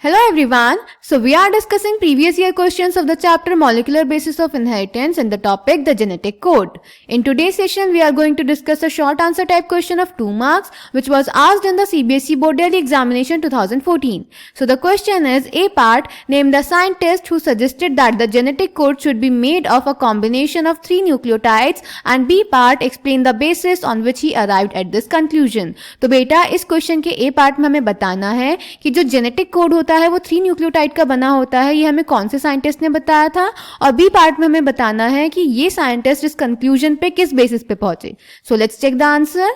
Hello everyone. So we are discussing previous year questions of the chapter Molecular Basis of Inheritance and the topic the genetic code. In today's session we are going to discuss a short answer type question of 2 marks which was asked in the CBSE Board Delhi Examination 2014. So the question is, A part, name the scientist who suggested that the genetic code should be made of a combination of 3 nucleotides, and B part, explain the basis on which he arrived at this conclusion. तो बेटा इस question के A part में हमें बताना है कि जो जेनेटिक कोड होता है वो 3 न्यूक्लियोटाइड का बना होता है, ये हमें कौन से साइंटिस्ट ने बताया था, और बी पार्ट में हमें बताना है कि ये साइंटिस्ट इस कंक्लूजन पे किस बेसिस पे पहुंचे. So let's check the answer.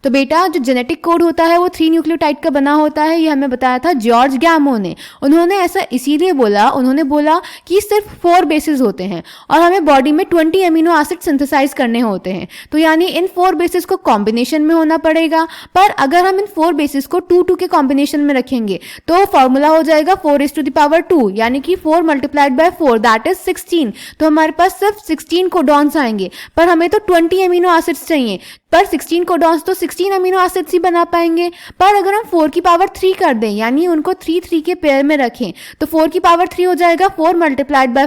तो बेटा जो जेनेटिक कोड होता है वो 3 न्यूक्लियोटाइड का बना होता है, ये हमें बताया था जॉर्ज गैमो ने. उन्होंने ऐसा इसीलिए बोला, उन्होंने बोला कि सिर्फ 4 बेसिस होते हैं और हमें बॉडी में 20 अमीनो एसिड सिंथेसाइज करने होते हैं, तो यानी इन 4 बेसिस को कॉम्बिनेशन में होना पड़ेगा. पर अगर हम इन 4 बेसिस को 2-2 के कॉम्बिनेशन में रखेंगे तो फॉर्मूला हो जाएगा 4⁻², यानी कि 4 मल्टीप्लाइड बाय 4 दैट इज 16. तो हमारे पास सिर्फ 16 कोडॉन्स आएंगे, पर हमें तो 20 अमीनो एसिड्स चाहिए, पर 16 कोडॉन्स तो 16 अमीनो एसिड्स ही बना पाएंगे. पर अगर हम 4 की पावर 3 कर दें, यानी उनको 3 के पेयर में रखें, तो 4 की पावर 3 हो जाएगा 4 multiplied by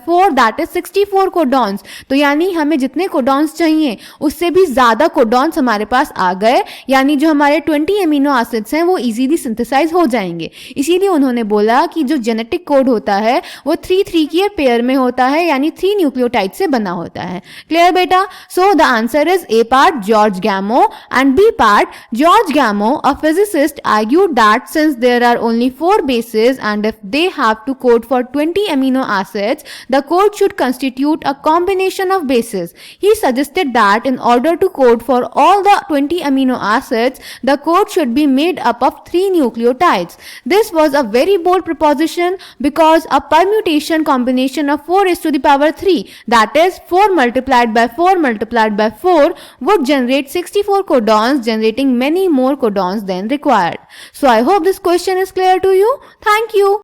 4 that is 64 codons. तो यानी हमें जितने कोडॉन्स चाहिए उससे भी ज्यादा कोडॉन्स हमारे पास आ गए, यानी जो हमारे 20 अमीनो एसिड्स हैं वो इजीली सिंथेसाइज हो जाएंगे. इसीलिए उन्होंने बोला कि जो जेनेटिक कोड होता है वो 3 के पेयर में होता है, यानी 3 न्यूक्लियोटाइड से बना होता है. क्लियर बेटा? So the answer is A part, George Gamow, and B part, George Gamow, a physicist, argued that since there are only 4 bases and if they have to code for 20 amino acids, the code should constitute a combination of bases. He suggested that in order to code for all the 20 amino acids, the code should be made up of 3 nucleotides. This was a very bold proposition because a permutation combination of 4⁻3, that is 4 multiplied by 4 would generate 64 codons, generating many more codons than required. So I hope this question is clear to you. Thank you.